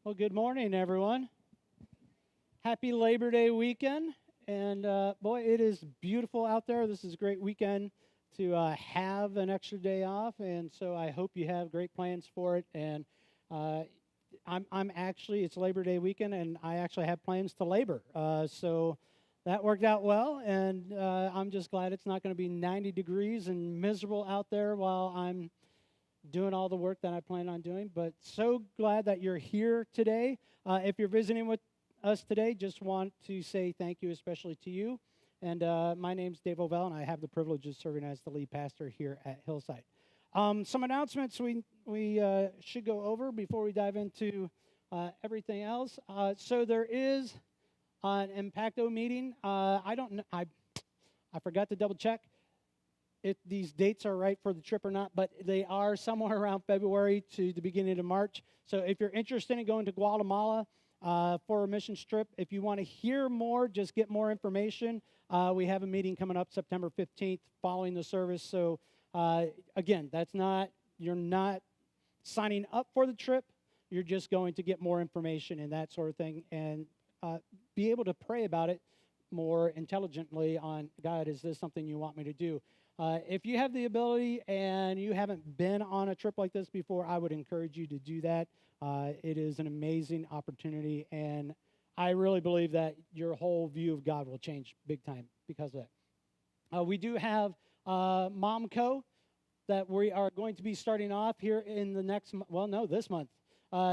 Well, good morning, everyone. Happy Labor Day weekend. And boy, it is beautiful out there. This is a great weekend to have an extra day off. And so I hope you have great plans for it. And uh, I'm actually, it's Labor Day weekend, and I actually have plans to labor. So that worked out well. And I'm just glad it's not going to be 90 degrees and miserable out there while I'm doing all the work that I plan on doing. But so glad that you're here today. If you're visiting with us today, just want to say thank you, especially to you. And my name's Dave Ovell, and I have the privilege of serving as the lead pastor here at Hillside. Some announcements we should go over before we dive into everything else. So there is an Impacto meeting. I don't know. I forgot to double check if these dates are right for the trip or not, but they are somewhere around February to the beginning of March. So if you're interested in going to Guatemala for a missions trip, if you want to hear more, just get more information, we have a meeting coming up September 15th following the service. So again, you're not signing up for the trip. You're just going to get more information and that sort of thing and be able to pray about it more intelligently on, God, is this something you want me to do? If you have the ability and you haven't been on a trip like this before, I would encourage you to do that. It is an amazing opportunity, and I really believe that your whole view of God will change big time because of that. We do have Momco that we are going to be starting off here in the this month,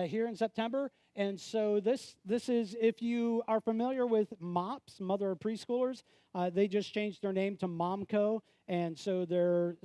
here in September. And so this is, if you are familiar with MOPS, Mother of Preschoolers, they just changed their name to Momco, and so they're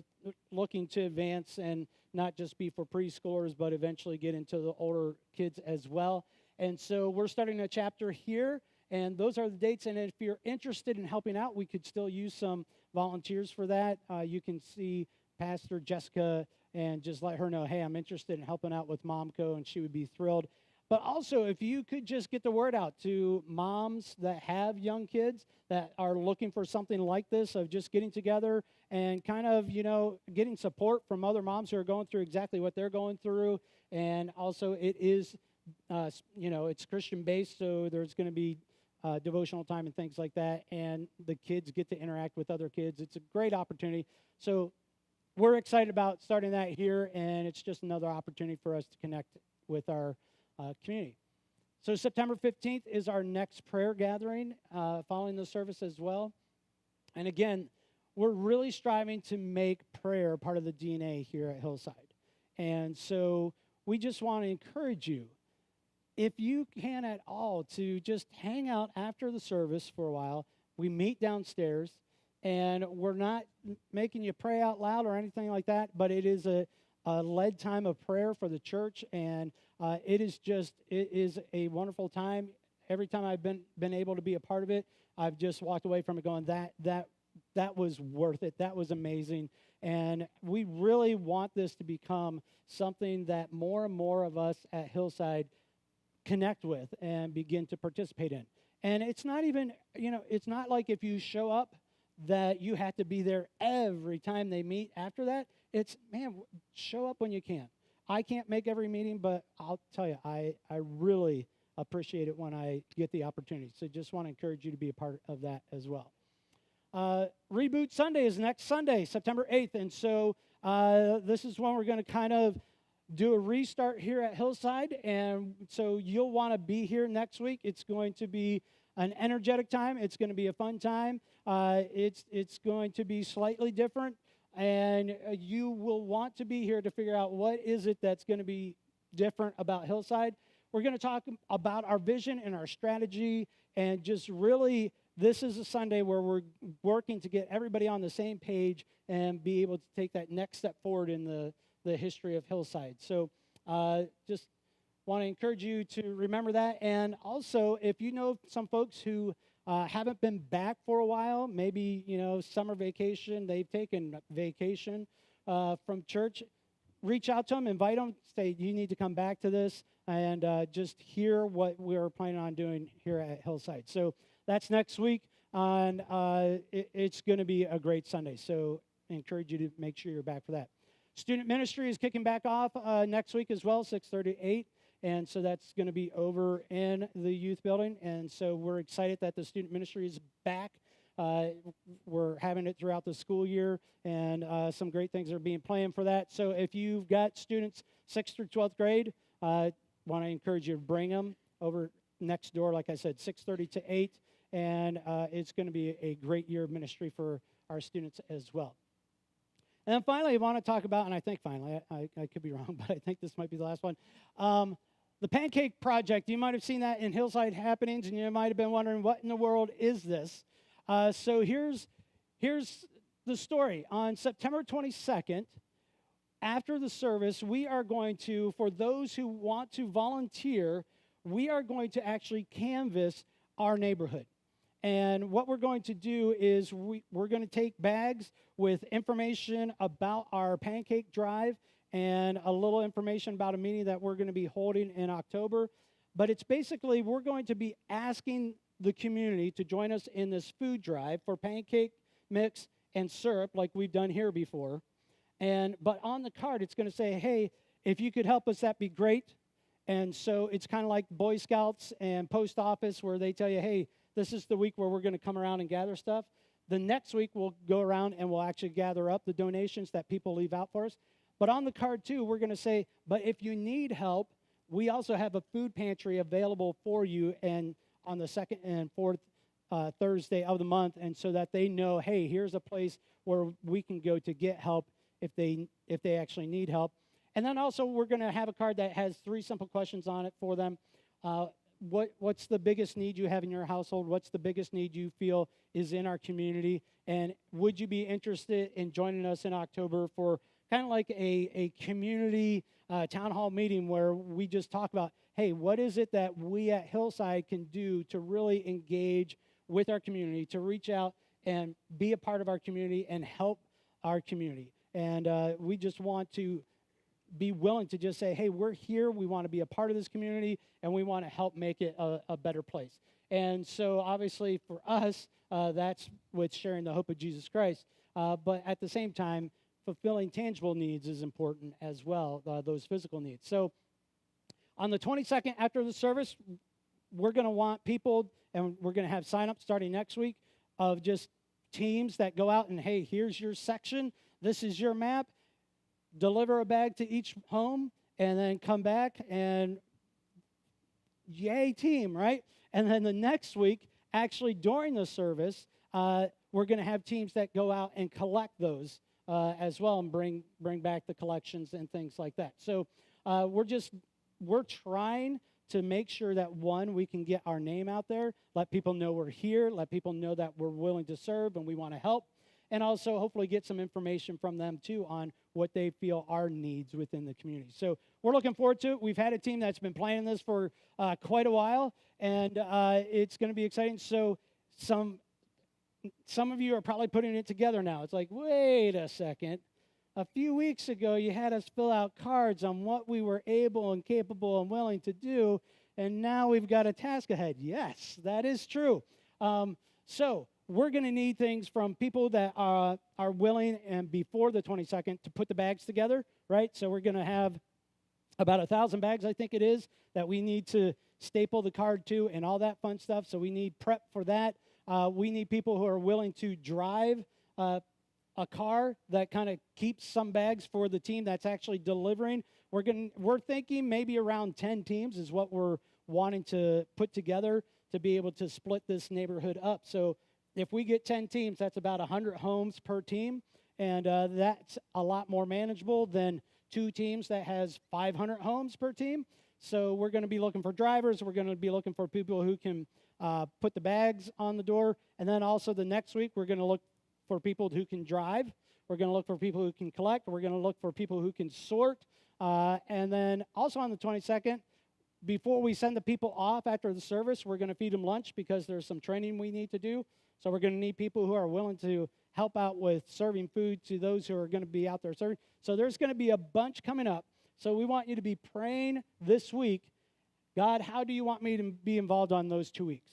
looking to advance and not just be for preschoolers, but eventually get into the older kids as well. And so we're starting a chapter here, and those are the dates. And if you're interested in helping out, we could still use some volunteers for that. You can see Pastor Jessica and just let her know, hey, I'm interested in helping out with Momco, and she would be thrilled. But also, if you could just get the word out to moms that have young kids that are looking for something like this, of just getting together and kind of, getting support from other moms who are going through exactly what they're going through. And also, it is, it's Christian-based, so there's going to be devotional time and things like that. And the kids get to interact with other kids. It's a great opportunity. So we're excited about starting that here, and it's just another opportunity for us to connect with our community. So September 15th is our next prayer gathering following the service as well. And again, we're really striving to make prayer part of the DNA here at Hillside. And so we just want to encourage you, if you can at all, to just hang out after the service for a while. We meet downstairs, and we're not making you pray out loud or anything like that, but it is a led time of prayer for the church, and it is a wonderful time. Every time I've been able to be a part of it, I've just walked away from it going, that was worth it. That was amazing. And we really want this to become something that more and more of us at Hillside connect with and begin to participate in. And it's not even, it's not like if you show up that you have to be there every time they meet after that. It's, man, show up when you can. I can't make every meeting, but I'll tell you, I really appreciate it when I get the opportunity. So just want to encourage you to be a part of that as well. Reboot Sunday is next Sunday, September 8th. And so this is when we're going to kind of do a restart here at Hillside. And so you'll want to be here next week. It's going to be an energetic time. It's going to be a fun time. It's going to be slightly different. And you will want to be here to figure out what is it that's going to be different about Hillside. We're going to talk about our vision and our strategy, and just really, this is a Sunday where we're working to get everybody on the same page and be able to take that next step forward in the history of Hillside. So just want to encourage you to remember that. And also, if you know some folks who haven't been back for a while, maybe, summer vacation, they've taken vacation from church, reach out to them, invite them, say, you need to come back to this, and just hear what we're planning on doing here at Hillside. So that's next week, and it's going to be a great Sunday. So I encourage you to make sure you're back for that. Student ministry is kicking back off next week as well, 6:30 to 8. And so that's going to be over in the youth building. And so we're excited that the student ministry is back. We're having it throughout the school year, and some great things are being planned for that. So if you've got students 6th through 12th grade, want to encourage you to bring them over next door, like I said, 6:30 to 8. And it's going to be a great year of ministry for our students as well. And then finally, I want to talk about, and I think finally, I could be wrong, but I think this might be the last one. The Pancake Project. You might have seen that in Hillside Happenings, and you might have been wondering, what in the world is this? So here's the story. On September 22nd, after the service, we are going to, for those who want to volunteer, we are going to actually canvass our neighborhood. And what we're going to do is we're going to take bags with information about our pancake drive and a little information about a meeting that we're going to be holding in October. But it's basically we're going to be asking the community to join us in this food drive for pancake mix and syrup like we've done here before. But on the card, it's going to say, hey, if you could help us, that'd be great. And so it's kind of like Boy Scouts and post office where they tell you, hey, this is the week where we're going to come around and gather stuff. The next week, we'll go around and we'll actually gather up the donations that people leave out for us. But on the card, too, we're going to say, but if you need help, we also have a food pantry available for you and on the second and fourth Thursday of the month, and so that they know, hey, here's a place where we can go to get help if they actually need help. And then also, we're going to have a card that has 3 simple questions on it for them. What's the biggest need you have in your household? What's the biggest need you feel is in our community? And would you be interested in joining us in October for kind of like a community town hall meeting where we just talk about, hey, what is it that we at Hillside can do to really engage with our community, to reach out and be a part of our community and help our community? And we just want to be willing to just say, hey, we're here, we want to be a part of this community, and we want to help make it a better place. And so obviously for us, that's with sharing the hope of Jesus Christ. But at the same time, fulfilling tangible needs is important as well, those physical needs. So on the 22nd after the service, we're going to want people, and we're going to have sign-up starting next week, of just teams that go out and, hey, here's your section, this is your map, deliver a bag to each home, and then come back and yay team, right? And then the next week, actually during the service, we're going to have teams that go out and collect those as well and bring back the collections and things like that. So we're trying to make sure that, one, we can get our name out there, let people know we're here, let people know that we're willing to serve and we want to help, and also hopefully get some information from them, too, on what they feel are needs within the community. So we're looking forward to it. We've had a team that's been planning this for quite a while, and it's going to be exciting. So some of you are probably putting it together now. It's like, wait a second. A few weeks ago, you had us fill out cards on what we were able and capable and willing to do, and now we've got a task ahead. Yes, that is true. So we're going to need things from people that are willing, and before the 22nd, to put the bags together, right? So we're going to have about 1,000 bags, I think it is, that we need to staple the card to and all that fun stuff. So we need prep for that. We need people who are willing to drive a car that kind of keeps some bags for the team that's actually delivering. We're thinking maybe around 10 teams is what we're wanting to put together to be able to split this neighborhood up. So if we get 10 teams, that's about 100 homes per team, and that's a lot more manageable than 2 teams that has 500 homes per team. So we're going to be looking for drivers. We're going to be looking for people who can put the bags on the door. And then also the next week, we're going to look for people who can drive. We're going to look for people who can collect. We're going to look for people who can sort. And then also on the 22nd, before we send the people off after the service, we're going to feed them lunch because there's some training we need to do. So we're going to need people who are willing to help out with serving food to those who are going to be out there serving. So there's going to be a bunch coming up. So we want you to be praying this week, God, how do you want me to be involved on those 2 weeks?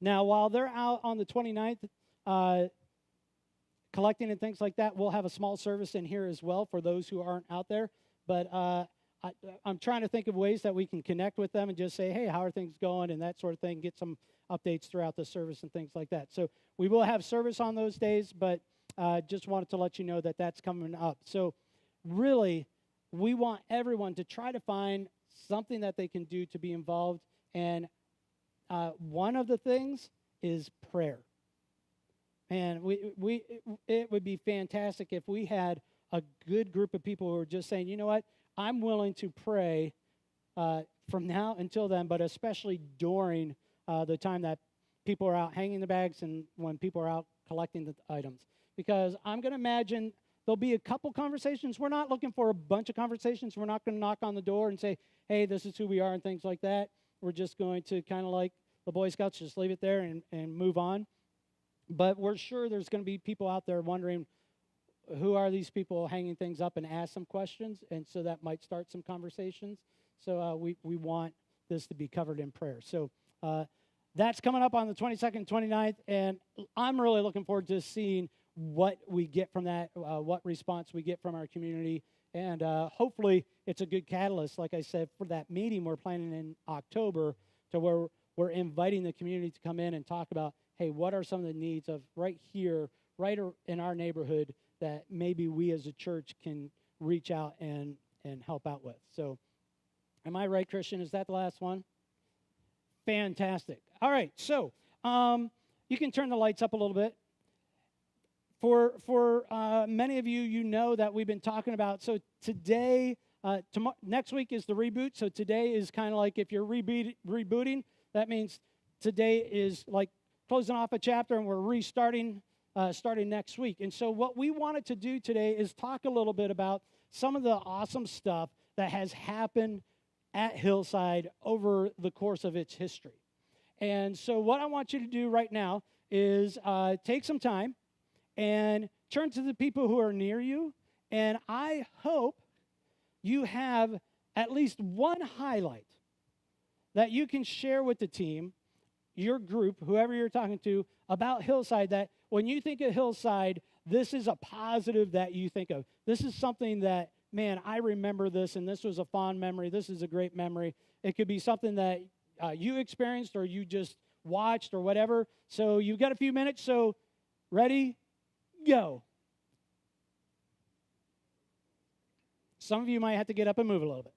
Now, while they're out on the 29th, collecting and things like that, we'll have a small service in here as well for those who aren't out there. But I, I'm trying to think of ways that we can connect with them and just say, hey, how are things going, and that sort of thing, get some updates throughout the service and things like that. So we will have service on those days, but just wanted to let you know that that's coming up. So really, we want everyone to try to find something that they can do to be involved, and one of the things is prayer. And it would be fantastic if we had a good group of people who are just saying, you know what, I'm willing to pray from now until then, but especially during the time that people are out hanging the bags and when people are out collecting the items. Because I'm going to imagine there'll be a couple conversations. We're not looking for a bunch of conversations. We're not going to knock on the door and say, hey, this is who we are and things like that. We're just going to kind of like the Boy Scouts, just leave it there and move on. But we're sure there's going to be people out there wondering, who are these people hanging things up, and ask some questions, and so that might start some conversations. So we want this to be covered in prayer. So that's coming up on the 22nd, 29th, and I'm really looking forward to seeing what we get from that, what response we get from our community, and hopefully it's a good catalyst, like I said, for that meeting we're planning in October, to where we're inviting the community to come in and talk about, hey, what are some of the needs of right here, right in our neighborhood, that maybe we as a church can reach out and help out with. So am I right, Christian? Is that the last one? Fantastic. All right, so you can turn the lights up a little bit. For many of you, you know that we've been talking about, so today, next week is the reboot, so today is kind of like if you're rebooting, that means today is like closing off a chapter and we're restarting starting next week. And so what we wanted to do today is talk a little bit about some of the awesome stuff that has happened at Hillside over the course of its history. And so what I want you to do right now is take some time and turn to the people who are near you, and I hope you have at least one highlight that you can share with the team, your group, whoever you're talking to, about Hillside, that when you think of Hillside, this is a positive that you think of. This is something that, man, I remember this, and this was a fond memory. This is a great memory. It could be something that you experienced or you just watched or whatever. So you've got a few minutes, so ready, go. Some of you might have to get up and move a little bit.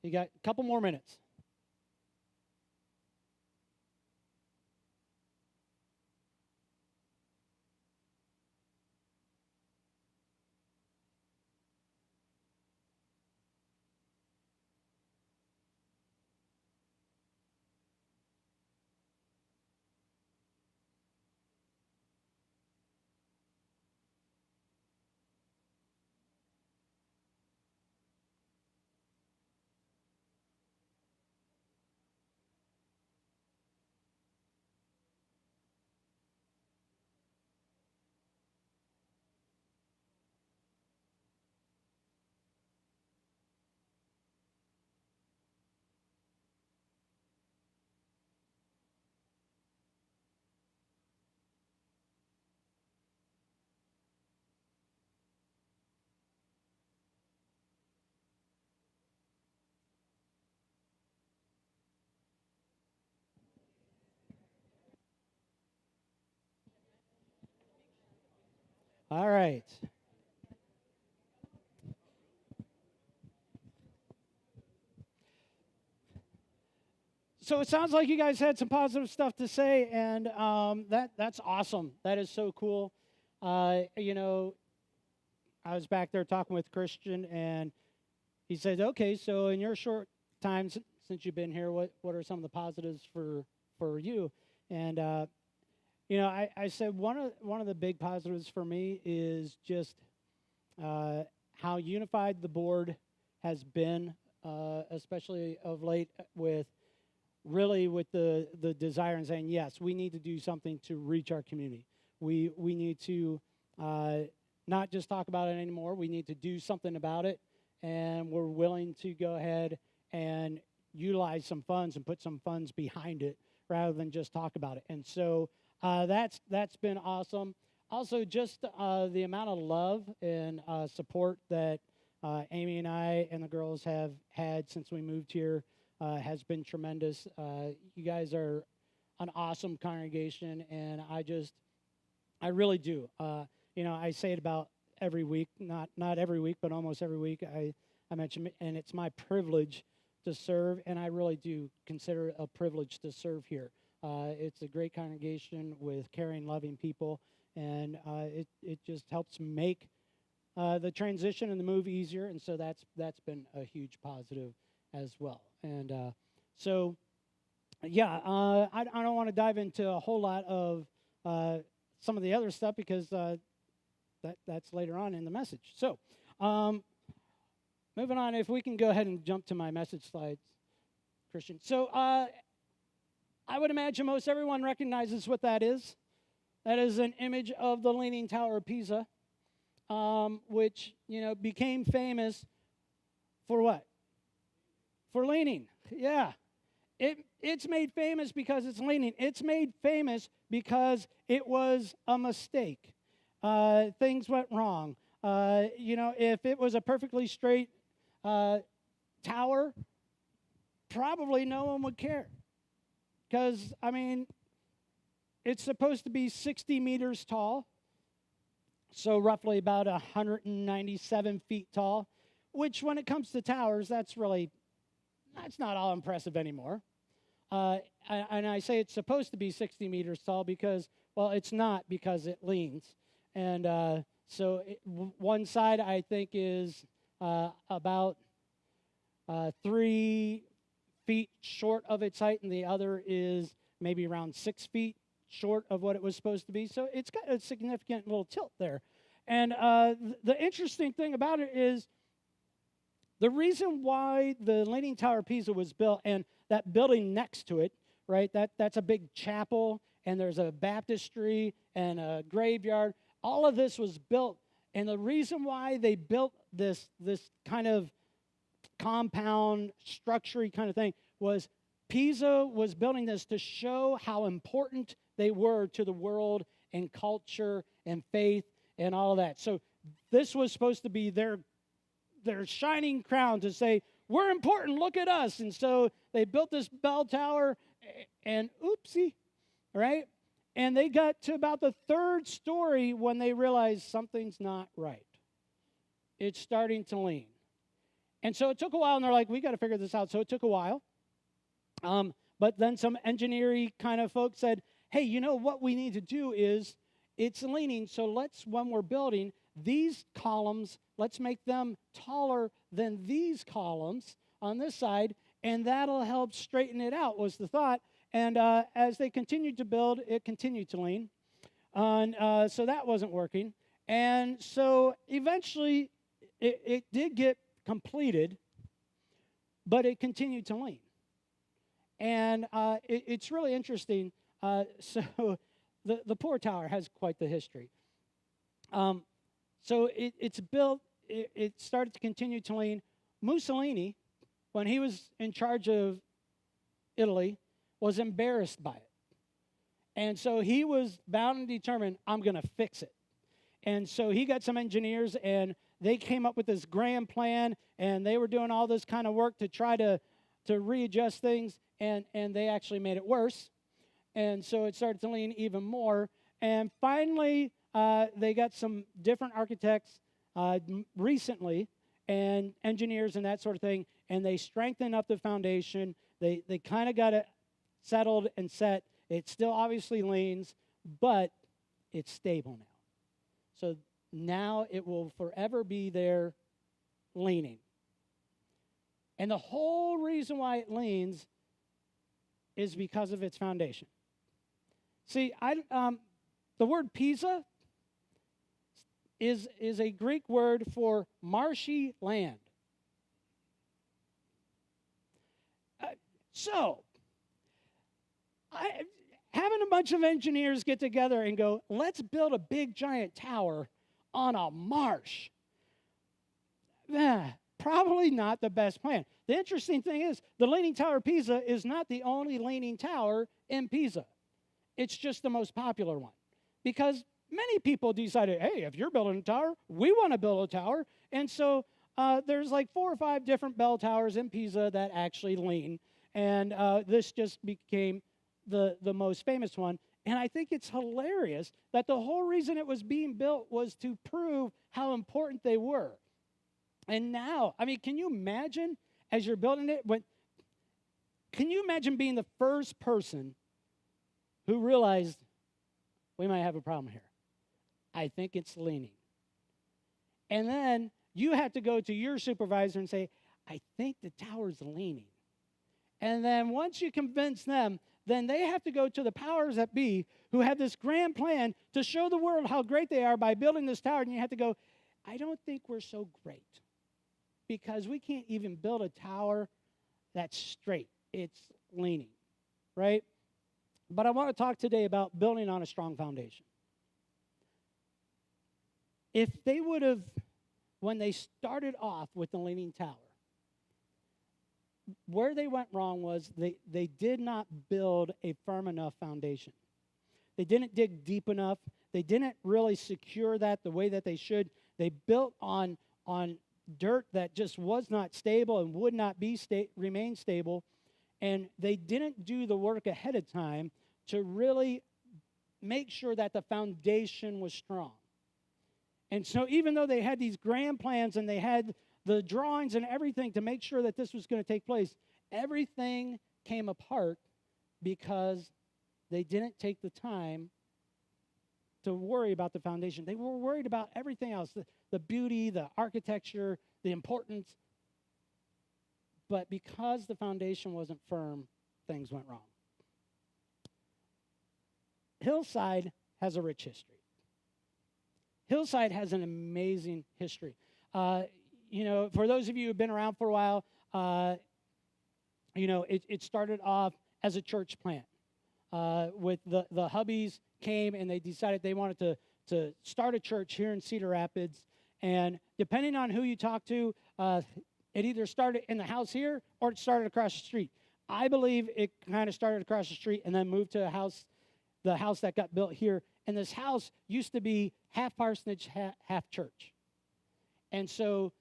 You got a couple more minutes. All right. So it sounds like you guys had some positive stuff to say, and that's awesome. That is so cool. You know, I was back there talking with Christian, and he said, "Okay, so in your short time since you've been here, what are some of the positives for you?" And you know, I said one of the big positives for me is just how unified the board has been, especially of late with with the desire and saying, yes, we need to do something to reach our community. We need to not just talk about it anymore. We need to do something about it, and we're willing to go ahead and utilize some funds and put some funds behind it rather than just talk about it. And so that's been awesome. Also, just the amount of love and support that Amy and I and the girls have had since we moved here has been tremendous. You guys are an awesome congregation, and I really do. You know, I say it about every week, not every week, but almost every week. I mention it, and it's my privilege to serve, and I really do consider it a privilege to serve here. It's a great congregation with caring, loving people, and it just helps make the transition and the move easier, and so that's been a huge positive as well. And so, yeah, I don't want to dive into a whole lot of some of the other stuff because that's later on in the message. So, moving on, if we can go ahead and jump to my message slides, Christian. So, I would imagine most everyone recognizes what that is. That is an image of the Leaning Tower of Pisa, which, you know, became famous for what? For leaning. Yeah. It's made famous because it's leaning. It's made famous because it was a mistake. Things went wrong. You know, if it was a perfectly straight tower, probably no one would care. Because, I mean, it's supposed to be 60 meters tall, so roughly about 197 feet tall, which when it comes to towers, that's not all impressive anymore. And I say it's supposed to be 60 meters tall because, well, it's not, because it leans. And one side, I think, is about 3 feet short of its height, and the other is maybe around 6 feet short of what it was supposed to be. So it's got a significant little tilt there. And the interesting thing about it is the reason why the Leaning Tower of Pisa was built, and that building next to it, right, that's a big chapel, and there's a baptistry and a graveyard. All of this was built, and the reason why they built this kind of compound, structure-y kind of thing was Pisa was building this to show how important they were to the world and culture and faith and all of that. So this was supposed to be their shining crown to say, we're important, look at us. And so they built this bell tower, and oopsie, right? And they got to about the 3rd story when they realized something's not right. It's starting to lean. And so it took a while, and they're like, we got to figure this out. So it took a while. But then some engineering kind of folks said, hey, you know what we need to do is it's leaning, so let's, when we're building, these columns, let's make them taller than these columns on this side, and that'll help straighten it out, was the thought. And as they continued to build, it continued to lean. And so that wasn't working. And so eventually it did get completed, but it continued to lean. And it's really interesting. So the poor tower has quite the history. So it's built, it started to continue to lean. Mussolini, when he was in charge of Italy, was embarrassed by it. And so he was bound and determined, I'm going to fix it. And so he got some engineers, and they came up with this grand plan, and they were doing all this kind of work to try to readjust things, and they actually made it worse. And so it started to lean even more. And finally, they got some different architects recently and engineers and that sort of thing, and they strengthened up the foundation. They kind of got it settled and set. It still obviously leans, but it's stable now. So now it will forever be there leaning. And the whole reason why it leans is because of its foundation. See, the word Pisa is a Greek word for marshy land. Having a bunch of engineers get together and go, let's build a big giant tower on a marsh. Probably not the best plan. The interesting thing is, the Leaning Tower of Pisa is not the only leaning tower in Pisa. It's just the most popular one. Because many people decided, hey, if you're building a tower, we want to build a tower. And so there's like 4 or 5 different bell towers in Pisa that actually lean. And this just became the most famous one. And I think it's hilarious that the whole reason it was being built was to prove how important they were. And now, I mean, can you imagine as you're building it, can you imagine being the first person who realized we might have a problem here? I think it's leaning. And then you have to go to your supervisor and say, I think the tower's leaning. And then once you convince them, then they have to go to the powers that be who have this grand plan to show the world how great they are by building this tower. And you have to go, I don't think we're so great because we can't even build a tower that's straight. It's leaning, right? But I want to talk today about building on a strong foundation. If they would have, when they started off with the Leaning Tower, where they went wrong was they did not build a firm enough foundation. They didn't dig deep enough. They didn't really secure that the way that they should. They built on dirt that just was not stable and would not remain stable. And they didn't do the work ahead of time to really make sure that the foundation was strong. And so even though they had these grand plans and they had the drawings and everything to make sure that this was going to take place, everything came apart because they didn't take the time to worry about the foundation. They were worried about everything else, the beauty, the architecture, the importance. But because the foundation wasn't firm, things went wrong. Hillside has a rich history. Hillside has an amazing history. For those of you who've been around for a while, it started off as a church plant. With the Hubbies came and they decided they wanted to start a church here in Cedar Rapids. And depending on who you talk to, it either started in the house here or it started across the street. I believe it kind of started across the street and then moved to the house that got built here. And this house used to be half parsonage, half church. And so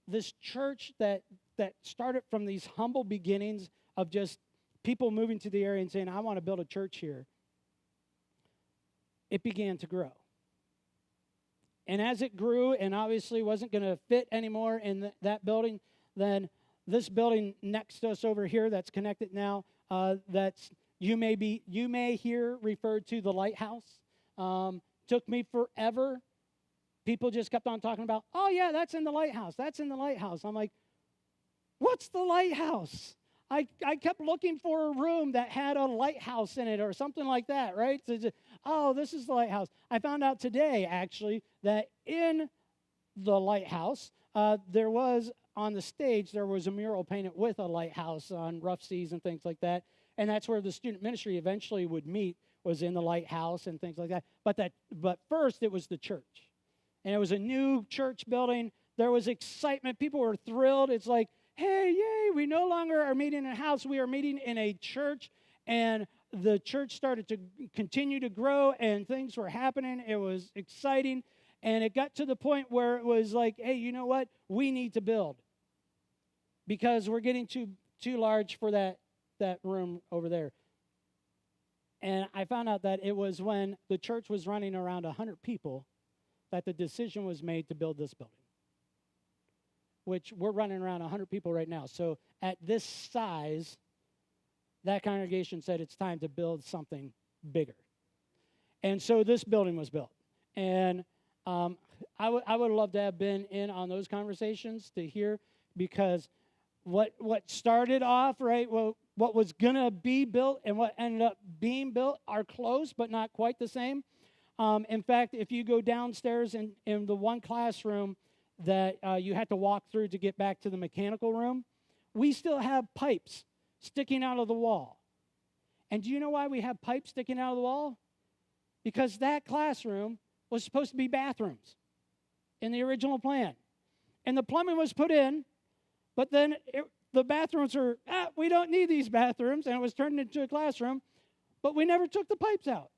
this church that started from these humble beginnings of just people moving to the area and saying, I want to build a church here, it began to grow. And as it grew and obviously wasn't going to fit anymore in that building, then this building next to us over here that's connected now, that's you may hear referred to the lighthouse. Took me forever. People just kept on talking about, oh yeah, that's in the lighthouse. That's in the lighthouse. I'm like, what's the lighthouse? I kept looking for a room that had a lighthouse in it or something like that, right? So oh, this is the lighthouse. I found out today, actually, that in the lighthouse, there was, on the stage, there was a mural painted with a lighthouse on rough seas and things like that. And that's where the student ministry eventually would meet, was in the lighthouse and things like that. But first, it was the church. And it was a new church building. There was excitement. People were thrilled. It's like, hey, yay, we no longer are meeting in a house. We are meeting in a church. And the church started to continue to grow, and things were happening. It was exciting. And it got to the point where it was like, hey, you know what? We need to build because we're getting too large for that room over there. And I found out that it was when the church was running around 100 people that the decision was made to build this building, which we're running around 100 people right now. So at this size, that congregation said it's time to build something bigger. And so this building was built. And I would love to have been in on those conversations to hear, because what started off, right, well, what was going to be built and what ended up being built are close, but not quite the same. In fact, if you go downstairs in the one classroom that you had to walk through to get back to the mechanical room, we still have pipes sticking out of the wall. And do you know why we have pipes sticking out of the wall? Because that classroom was supposed to be bathrooms in the original plan. And the plumbing was put in, but then the bathrooms were, we don't need these bathrooms, and it was turned into a classroom, but we never took the pipes out.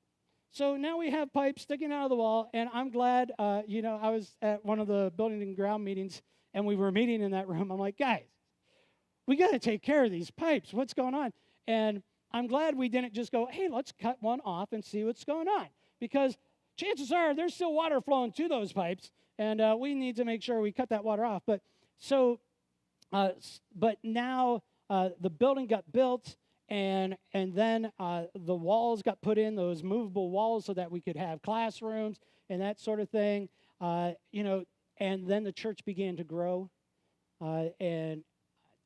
So now we have pipes sticking out of the wall, and I'm glad, I was at one of the building and ground meetings, and we were meeting in that room. I'm like, guys, we got to take care of these pipes. What's going on? And I'm glad we didn't just go, hey, let's cut one off and see what's going on, because chances are there's still water flowing to those pipes, and we need to make sure we cut that water off. But now the building got built, and then the walls got put in, those movable walls, so that we could have classrooms and that sort of thing. And then the church began to grow, and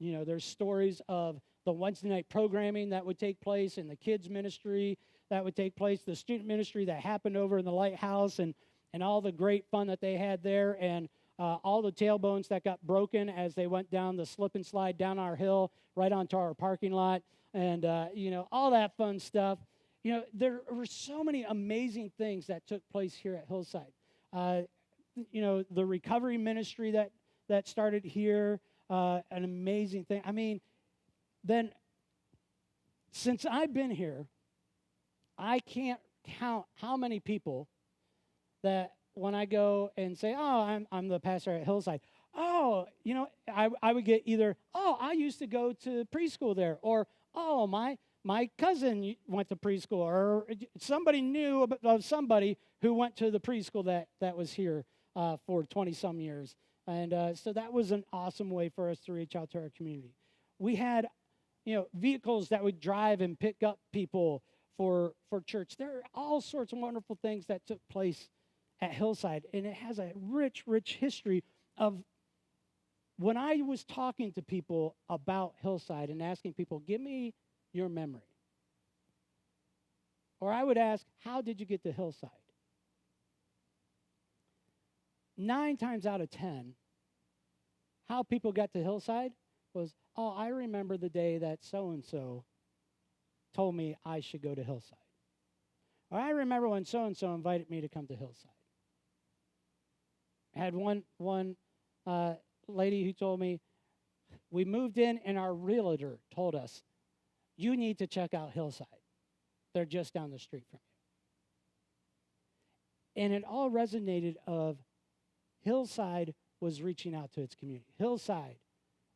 there's stories of the Wednesday night programming that would take place, and the kids ministry that would take place, the student ministry that happened over in the lighthouse, and all the great fun that they had there, and all the tailbones that got broken as they went down the slip and slide down our hill right onto our parking lot, and all that fun stuff. There were so many amazing things that took place here at Hillside. The recovery ministry that started here, an amazing thing. I mean, then since I've been here, I can't count how many people that when I go and say, oh, I'm the pastor at Hillside, oh, I would get either, oh, I used to go to preschool there, or, oh, my cousin went to preschool, or somebody knew of somebody who went to the preschool that was here for 20-some years. And so that was an awesome way for us to reach out to our community. We had, vehicles that would drive and pick up people for church. There are all sorts of wonderful things that took place at Hillside, and it has a rich, rich history of when I was talking to people about Hillside and asking people, give me your memory. Or I would ask, how did you get to Hillside? 9 times out of 10, how people got to Hillside was, oh, I remember the day that so-and-so told me I should go to Hillside. Or I remember when so-and-so invited me to come to Hillside. I had one lady who told me, we moved in and our realtor told us, you need to check out Hillside. They're just down the street from you. And it all resonated of Hillside was reaching out to its community. Hillside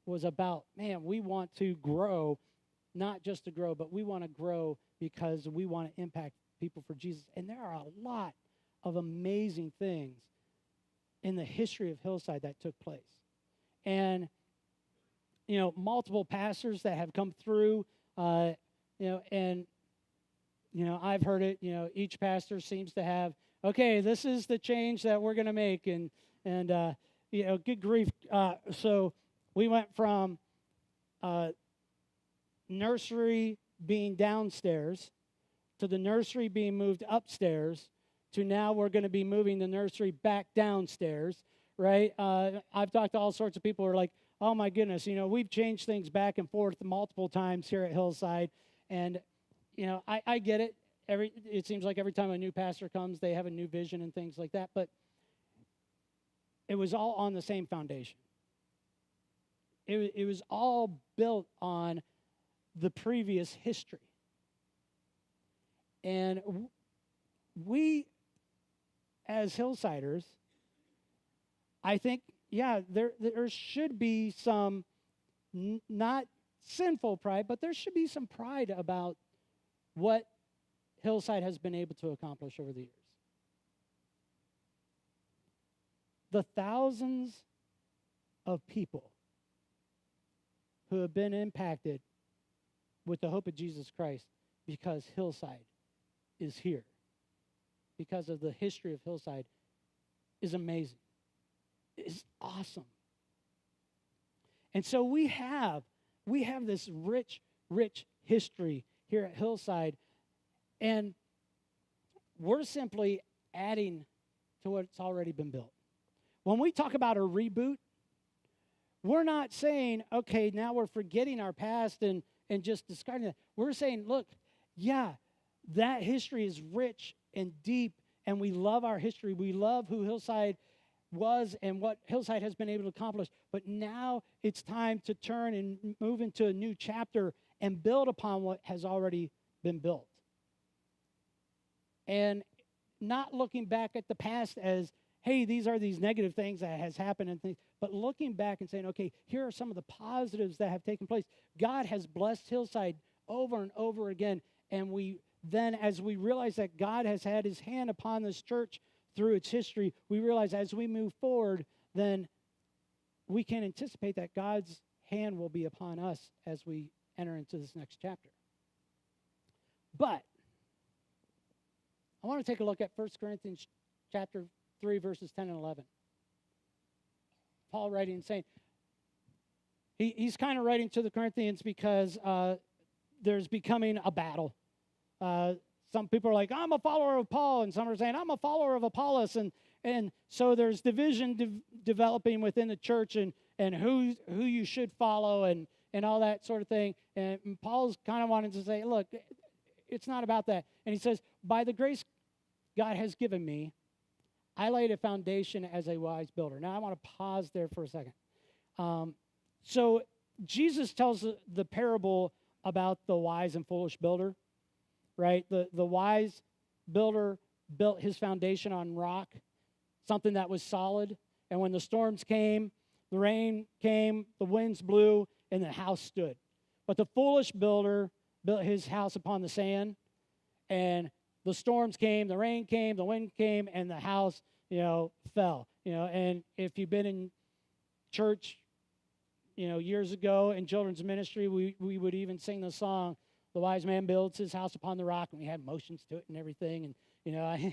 was about, man, we want to grow, not just to grow, but we want to grow because we want to impact people for Jesus. And there are a lot of amazing things in the history of Hillside that took place. And multiple pastors that have come through, and I've heard it. Each pastor seems to have, okay, this is the change that we're going to make, and good grief. So we went from nursery being downstairs to the nursery being moved upstairs to now we're going to be moving the nursery back downstairs, right? I've talked to all sorts of people who are like, oh my goodness, we've changed things back and forth multiple times here at Hillside, and I get it. It seems like every time a new pastor comes, they have a new vision and things like that, but it was all on the same foundation. It was all built on the previous history. And we, as Hillsiders, I think, there should be some, not sinful pride, but there should be some pride about what Hillside has been able to accomplish over the years. The thousands of people who have been impacted with the hope of Jesus Christ because Hillside is here, because of the history of Hillside, is amazing. It's awesome. And so we have this rich history here at Hillside, and we're simply adding to what's already been built. When we talk about a reboot, we're not saying, okay, now we're forgetting our past and just discarding it. We're saying, look, that history is rich and deep, and we love our history. We love who Hillside was and what Hillside has been able to accomplish. But now it's time to turn and move into a new chapter and build upon what has already been built. And not looking back at the past as, hey, these are these negative things that has happened and things, but looking back and saying, okay, here are some of the positives that have taken place. God has blessed Hillside over and over again, and we then, as we realize that God has had his hand upon this church through its history, we realize as we move forward, then we can anticipate that God's hand will be upon us as we enter into this next chapter. But I want to take a look at 1 Corinthians chapter 3, verses 10 and 11. Paul writing and saying, he's kind of writing to the Corinthians because there's becoming a battle. Some people are like, I'm a follower of Paul, and some are saying, I'm a follower of Apollos, and so there's division developing within the church and who you should follow and all that sort of thing. And Paul's kind of wanting to say, look, it's not about that. And he says, by the grace God has given me, I laid a foundation as a wise builder. Now, I want to pause there for a second. So Jesus tells the parable about the wise and foolish builder, right? The wise builder built his foundation on rock, something that was solid. And when the storms came, the rain came, the winds blew, and the house stood. But the foolish builder built his house upon the sand, and the storms came, the rain came, the wind came, and the house, fell. And if you've been in church, years ago in children's ministry, we would even sing the song, "The wise man builds his house upon the rock," and we had motions to it and everything. And yeah,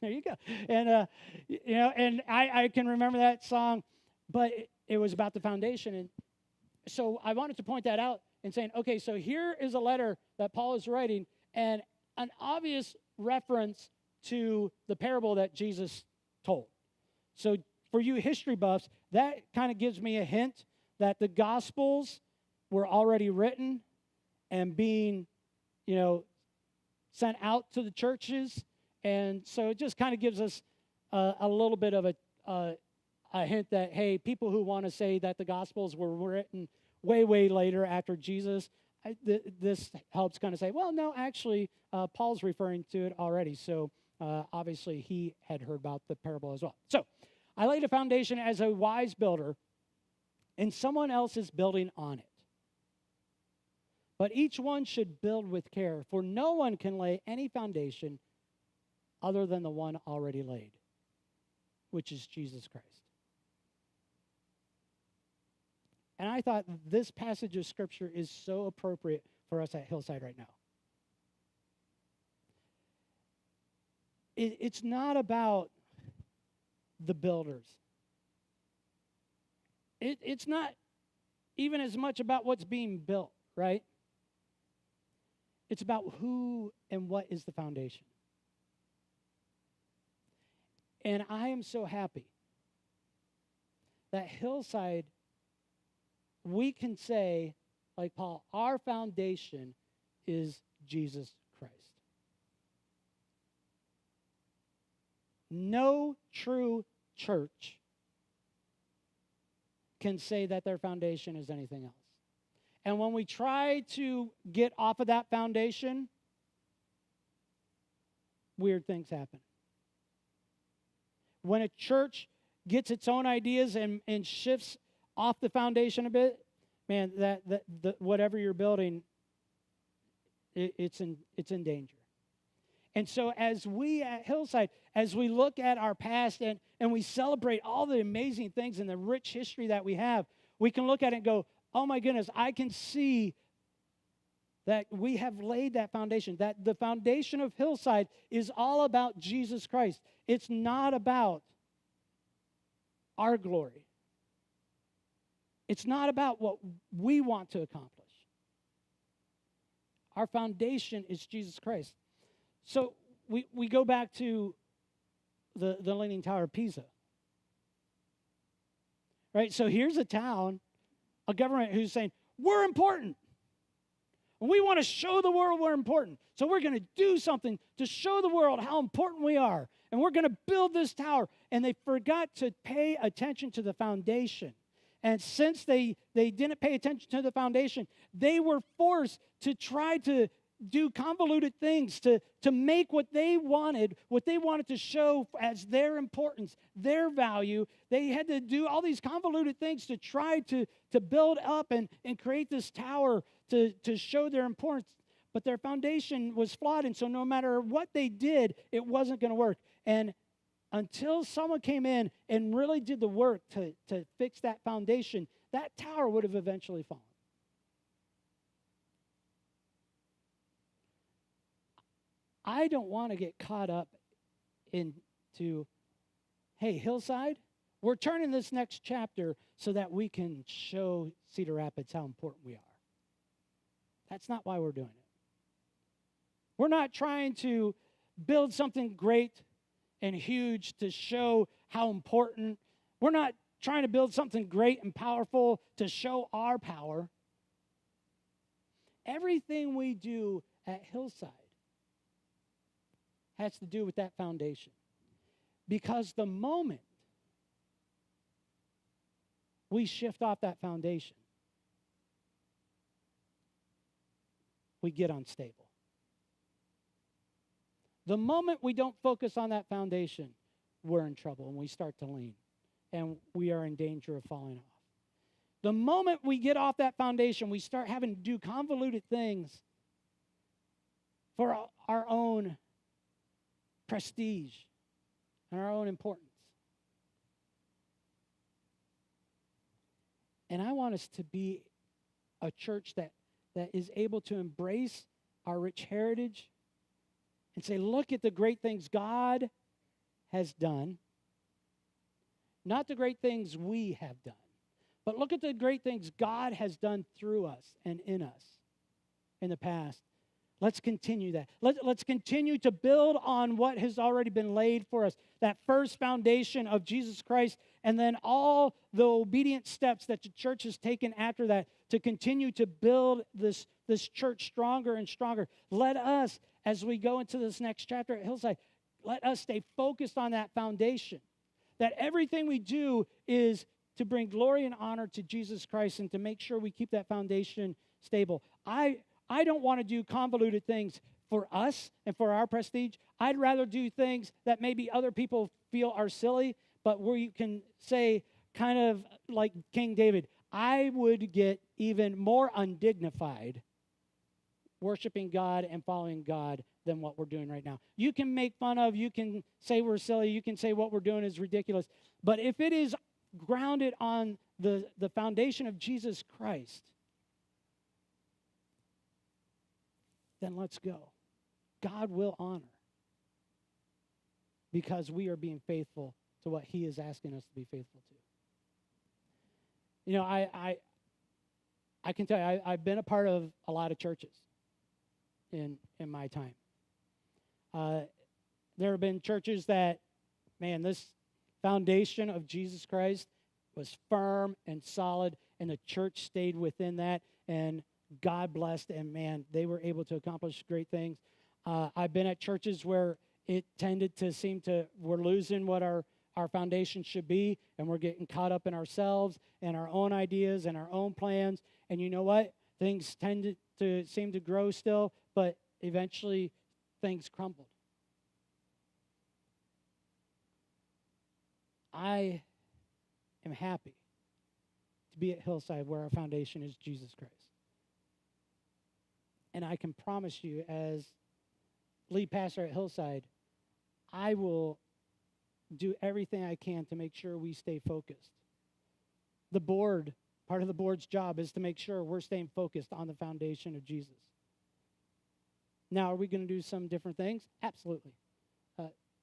there you go. And and I can remember that song, but it was about the foundation. And so I wanted to point that out and saying, okay, so here is a letter that Paul is writing, and an obvious reference to the parable that Jesus told. So for you history buffs, that kind of gives me a hint that the Gospels were already written and being, sent out to the churches. And so it just kind of gives us a little bit of a hint that, hey, people who want to say that the Gospels were written way later after Jesus, this helps kind of say, well, no, actually, Paul's referring to it already. So obviously he had heard about the parable as well. So I laid a foundation as a wise builder, and someone else is building on it. But each one should build with care, for no one can lay any foundation other than the one already laid, which is Jesus Christ. And I thought this passage of Scripture is so appropriate for us at Hillside right now. It's not about the builders. It's not even as much about what's being built, right? It's about who and what is the foundation. And I am so happy that Hillside, we can say, like Paul, our foundation is Jesus Christ. No true church can say that their foundation is anything else. And when we try to get off of that foundation, weird things happen. When a church gets its own ideas and shifts off the foundation a bit, man, whatever you're building, it's in danger. And so as we at Hillside, as we look at our past and we celebrate all the amazing things and the rich history that we have, we can look at it and go, oh my goodness, I can see that we have laid that foundation, that the foundation of Hillside is all about Jesus Christ. It's not about our glory. It's not about what we want to accomplish. Our foundation is Jesus Christ. So we go back to the Leaning Tower of Pisa. Right? So here's a town, a government who's saying, we're important. And we want to show the world we're important. So we're going to do something to show the world how important we are. And we're going to build this tower. And they forgot to pay attention to the foundation. And since they didn't pay attention to the foundation, they were forced to try to do convoluted things to make what they wanted to show as their importance, their value. They had to do all these convoluted things to try to build up and create this tower to show their importance. But their foundation was flawed, and so no matter what they did, it wasn't going to work. And until someone came in and really did the work to fix that foundation, that tower would have eventually fallen. I don't want to get caught up into, hey, Hillside, we're turning this next chapter so that we can show Cedar Rapids how important we are. That's not why we're doing it. We're not trying to build something great and huge to show how important. We're not trying to build something great and powerful to show our power. Everything we do at Hillside has to do with that foundation. Because the moment we shift off that foundation, we get unstable. The moment we don't focus on that foundation, we're in trouble and we start to lean. And we are in danger of falling off. The moment we get off that foundation, we start having to do convoluted things for our own prestige and our own importance. And I want us to be a church that is able to embrace our rich heritage and say, look at the great things God has done. Not the great things we have done, but look at the great things God has done through us and in us in the past. Let's continue that. Let's continue to build on what has already been laid for us, that first foundation of Jesus Christ, and then all the obedient steps that the church has taken after that to continue to build this church stronger and stronger. Let us, as we go into this next chapter at Hillside, let us stay focused on that foundation, that everything we do is to bring glory and honor to Jesus Christ and to make sure we keep that foundation stable. I don't want to do convoluted things for us and for our prestige. I'd rather do things that maybe other people feel are silly, but where you can say, kind of like King David, I would get even more undignified worshiping God and following God than what we're doing right now. You can make fun of, you can say we're silly, you can say what we're doing is ridiculous, but if it is grounded on the foundation of Jesus Christ, then let's go. God will honor because we are being faithful to what he is asking us to be faithful to. You know, I can tell you, I've been a part of a lot of churches in my time. There have been churches that, man, this foundation of Jesus Christ was firm and solid, and the church stayed within that, and God blessed, and man, they were able to accomplish great things. I've been at churches where it tended to seem to, we're losing what our foundation should be, and we're getting caught up in ourselves and our own ideas and our own plans. And you know what? Things tended to seem to grow still, but eventually things crumbled. I am happy to be at Hillside where our foundation is Jesus Christ. And I can promise you, as lead pastor at Hillside, I will do everything I can to make sure we stay focused. The board, part of the board's job is to make sure we're staying focused on the foundation of Jesus. Now, are we going to do some different things? Absolutely.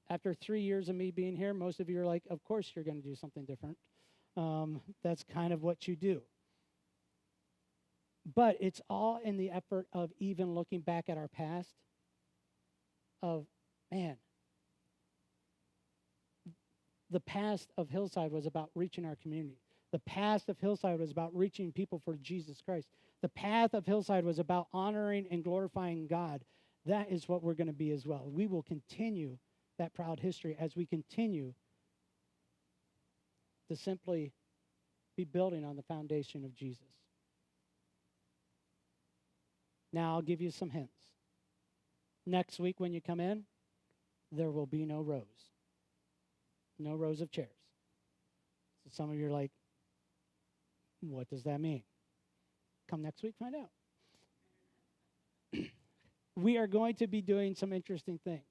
After 3 years of me being here, most of you are like, of course you're going to do something different. That's kind of what you do. But it's all in the effort of even looking back at our past of, man, the past of Hillside was about reaching our community. The past of Hillside was about reaching people for Jesus Christ. The path of Hillside was about honoring and glorifying God. That is what we're going to be as well. We will continue that proud history as we continue to simply be building on the foundation of Jesus. Now, I'll give you some hints. Next week when you come in, there will be no rows. No rows of chairs. So some of you are like, what does that mean? Come next week, find out. We are going to be doing some interesting things.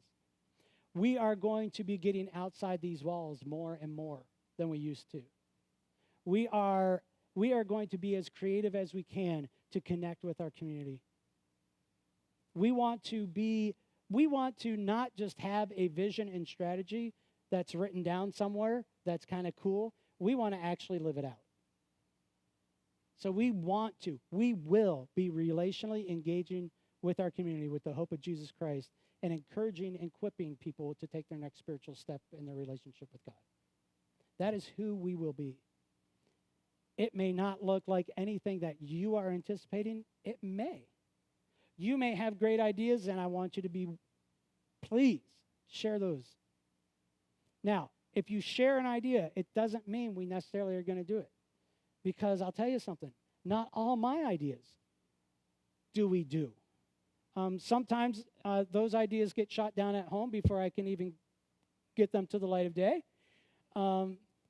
We are going to be getting outside these walls more and more than we used to. We are going to be as creative as we can to connect with our community. We want to not just have a vision and strategy that's written down somewhere that's kind of cool. We want to actually live it out. So we will be relationally engaging with our community with the hope of Jesus Christ and encouraging and equipping people to take their next spiritual step in their relationship with God. That is who we will be. It may not look like anything that you are anticipating. It may. You may have great ideas, and I want you to please share those. Now, if you share an idea, it doesn't mean we necessarily are going to do it. Because I'll tell you something, not all my ideas do we do. Sometimes those ideas get shot down at home before I can even get them to the light of day.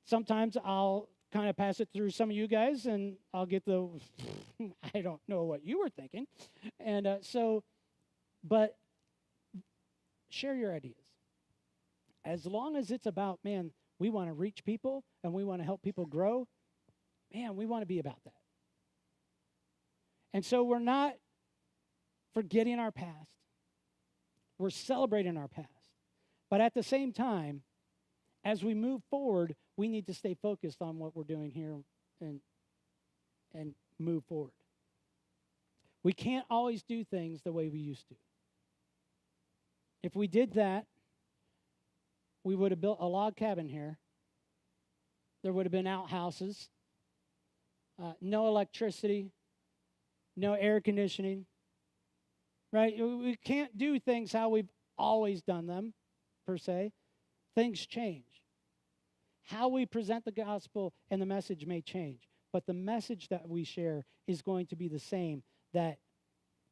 Sometimes I'll kind of pass it through some of you guys, and I'll get I don't know what you were thinking. And but share your ideas. As long as it's about, man, we want to reach people and we want to help people grow, man, we want to be about that. And so we're not forgetting our past. We're celebrating our past. But at the same time, as we move forward, we need to stay focused on what we're doing here and move forward. We can't always do things the way we used to. If we did that, we would have built a log cabin here. There would have been outhouses, no electricity, no air conditioning, right? We can't do things how we've always done them, per se. Things change. How we present the gospel and the message may change, but the message that we share is going to be the same, that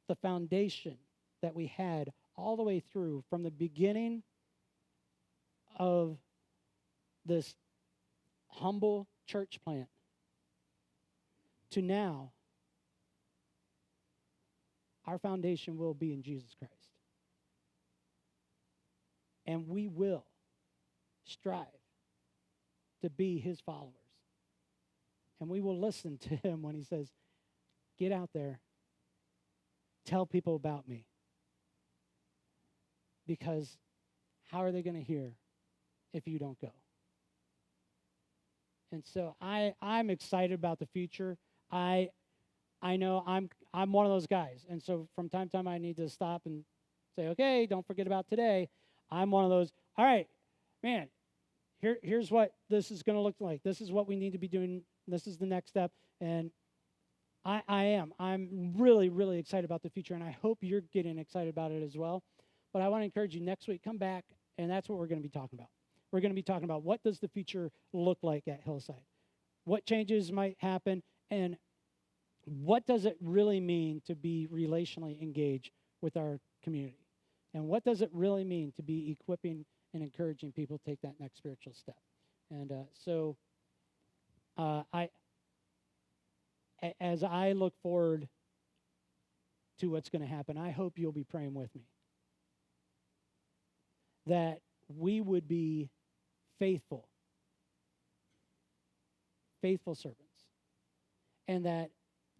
the foundation that we had all the way through from the beginning of this humble church plant to now, our foundation will be in Jesus Christ. And we will strive to be his followers. And And we will listen to him when he says, get out there, tell people about me. Because how are they going to hear if you don't go? And so I'm excited about the future. I know I'm one of those guys. And so from time to time I need to stop and say, okay, don't forget about today. I'm one of those, all right, man, here's what this is going to look like. This is what we need to be doing. This is the next step. And I'm really, really excited about the future, and I hope you're getting excited about it as well. But I want to encourage you, next week, come back, and that's what we're going to be talking about. We're going to be talking about what does the future look like at Hillside? What changes might happen, and what does it really mean to be relationally engaged with our community? And what does it really mean to be equipping and encouraging people to take that next spiritual step? And as I look forward to what's going to happen, I hope you'll be praying with me. That we would be faithful servants. And that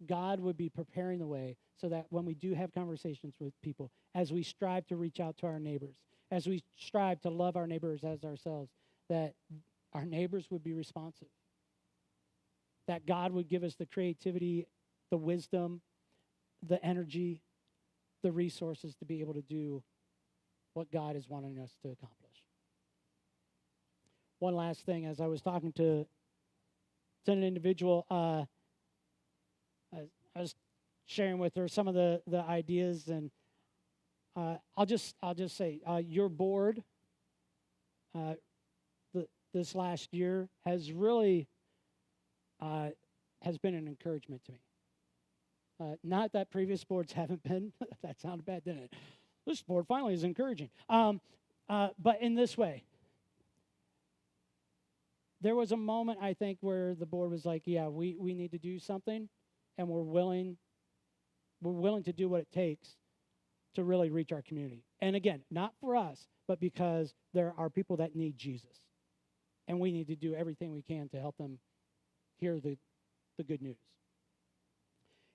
God would be preparing the way so that when we do have conversations with people, as we strive to reach out to our neighbors, as we strive to love our neighbors as ourselves, that our neighbors would be responsive. That God would give us the creativity, the wisdom, the energy, the resources to be able to do what God is wanting us to accomplish. One last thing, as I was talking to an individual, I was sharing with her some of the ideas, and I'll just say your board this last year has really has been an encouragement to me. Not that previous boards haven't been. That sounded bad, didn't it? This board finally is encouraging. But in this way, there was a moment, I think, where the board was like, yeah, we need to do something, and we're willing to do what it takes to really reach our community. And again, not for us, but because there are people that need Jesus. And we need to do everything we can to help them hear the good news.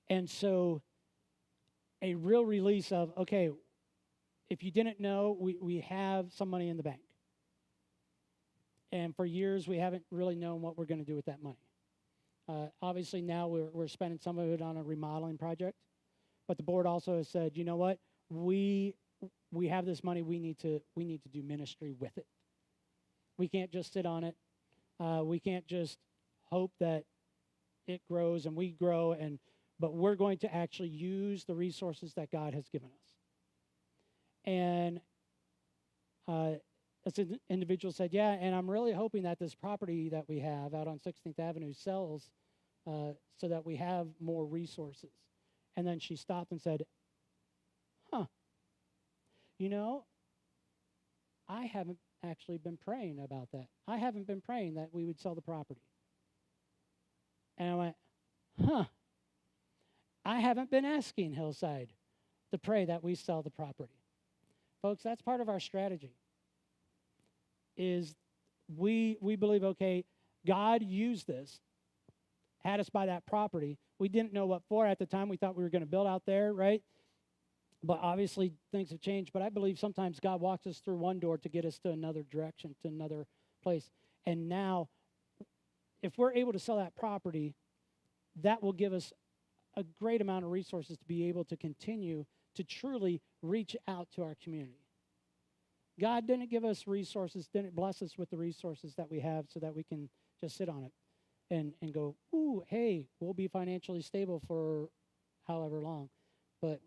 And so a real release of, okay, if you didn't know, we have some money in the bank. And for years, we haven't really known what we're going to do with that money. Obviously, now we're spending some of it on a remodeling project. But the board also has said, you know what? We have this money. We need to do ministry with it. We can't just sit on it. We can't just hope that it grows and we grow. But we're going to actually use the resources that God has given us. And this individual said, yeah, and I'm really hoping that this property that we have out on 16th Avenue sells so that we have more resources. And then she stopped and said, you know, I haven't actually been praying about that. I haven't been praying that we would sell the property. And I went, I haven't been asking Hillside to pray that we sell the property. Folks, that's part of our strategy. Is we believe, okay, God used this, had us buy that property. We didn't know what for at the time. We thought we were going to build out there, right? But obviously things have changed. But I believe sometimes God walks us through one door to get us to another direction, to another place. And now, if we're able to sell that property, that will give us a great amount of resources to be able to continue to truly reach out to our community. God didn't give us resources, didn't bless us with the resources that we have so that we can just sit on it and go, ooh, hey, we'll be financially stable for however long. But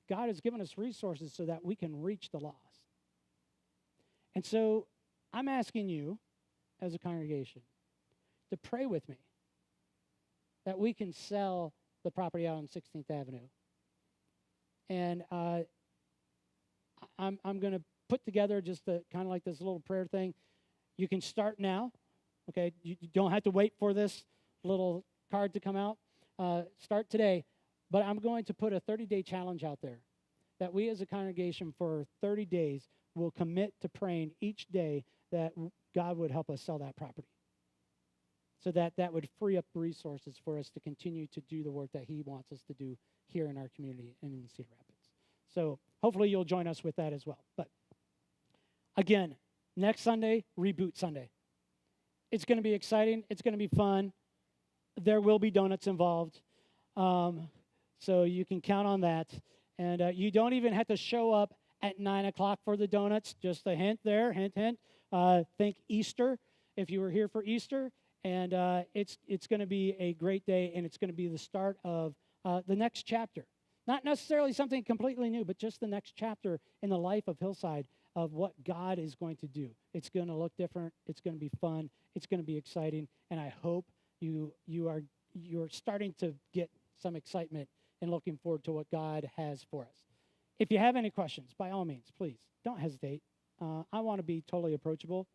God has given us resources so that we can reach the lost. And so I'm asking you as a congregation to pray with me that we can sell the property out on 16th Avenue. And I'm going to put together just kind of like this little prayer thing. You can start now, okay? You don't have to wait for this little card to come out. Start today. But I'm going to put a 30-day challenge out there that we as a congregation for 30 days will commit to praying each day that God would help us sell that property. so that that would free up resources for us to continue to do the work that he wants us to do here in our community and in Cedar Rapids. So hopefully you'll join us with that as well. But again, next Sunday, Reboot Sunday. It's going to be exciting. It's going to be fun. There will be donuts involved. So you can count on that. And you don't even have to show up at 9 o'clock for the donuts. Just a hint there, hint, hint. Think Easter, if you were here for Easter. And it's going to be a great day, and it's going to be the start of the next chapter. Not necessarily something completely new, but just the next chapter in the life of Hillside of what God is going to do. It's going to look different. It's going to be fun. It's going to be exciting. And I hope you're starting to get some excitement and looking forward to what God has for us. If you have any questions, by all means, please don't hesitate. I want to be totally approachable.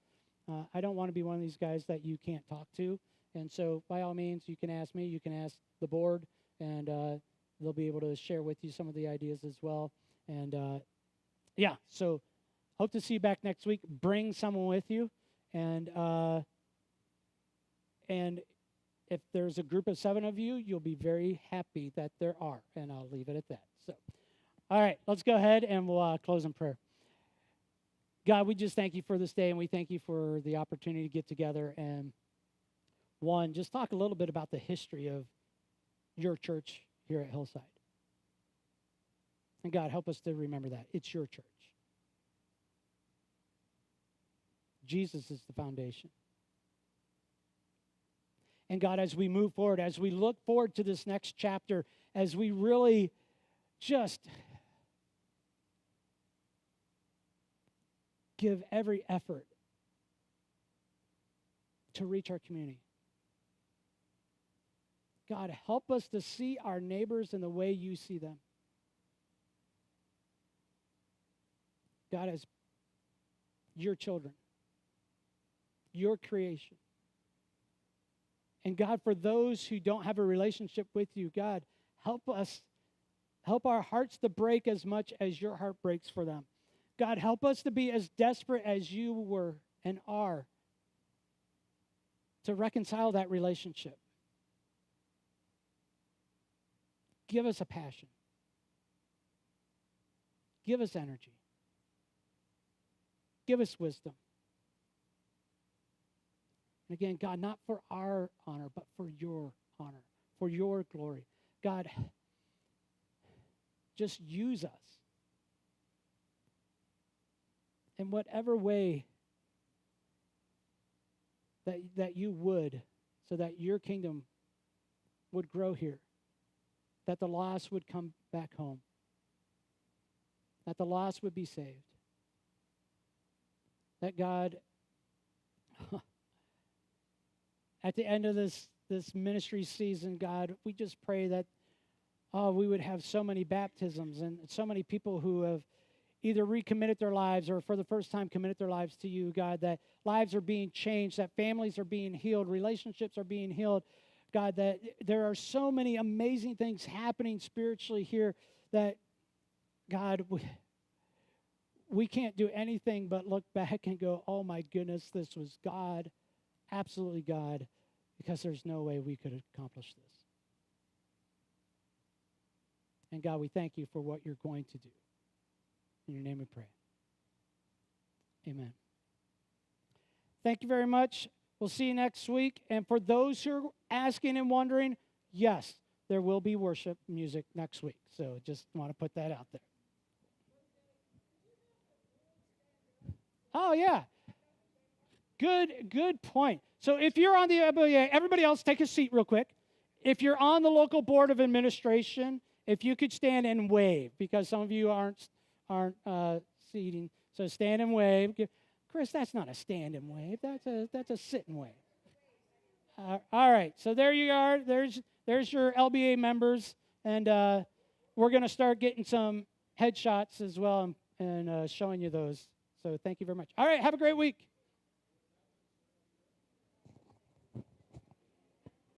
I don't want to be one of these guys that you can't talk to. And so by all means, you can ask me. You can ask the board, and they'll be able to share with you some of the ideas as well. And yeah, so hope to see you back next week. Bring someone with you. And if there's a group of 7 of you, you'll be very happy that there are. And I'll leave it at that. So, all right, let's go ahead and we'll close in prayer. God, we just thank you for this day, and we thank you for the opportunity to get together and, one, just talk a little bit about the history of your church here at Hillside. And God, help us to remember that. It's your church. Jesus is the foundation. And God, as we move forward, as we look forward to this next chapter, as we really just give every effort to reach our community. God, help us to see our neighbors in the way you see them. God, as your children, your creation. And God, for those who don't have a relationship with you, God, help us, help our hearts to break as much as your heart breaks for them. God, help us to be as desperate as you were and are to reconcile that relationship. Give us a passion. Give us energy. Give us wisdom. And again, God, not for our honor, but for your honor, for your glory. God, just use us in whatever way that you would, so that your kingdom would grow here, that the lost would come back home, that the lost would be saved, that God, at the end of this ministry season, God, we just pray that we would have so many baptisms and so many people who have either recommitted their lives or for the first time committed their lives to you, God, that lives are being changed, that families are being healed, relationships are being healed. God, that there are so many amazing things happening spiritually here that, God, we can't do anything but look back and go, oh my goodness, this was God, absolutely God, because there's no way we could accomplish this. And God, we thank you for what you're going to do. In your name we pray. Amen. Thank you very much. We'll see you next week. And for those who are asking and wondering, yes, there will be worship music next week. So just want to put that out there. Oh, yeah. Good point. So if you're on the LBA, everybody else take a seat real quick. If you're on the local board of administration, if you could stand and wave, because some of you aren't seating. So stand and wave. Chris, that's not a stand and wave. That's a sit and wave. All right. So there you are. There's your LBA members, and we're going to start getting some headshots as well and showing you those. So thank you very much. All right. Have a great week.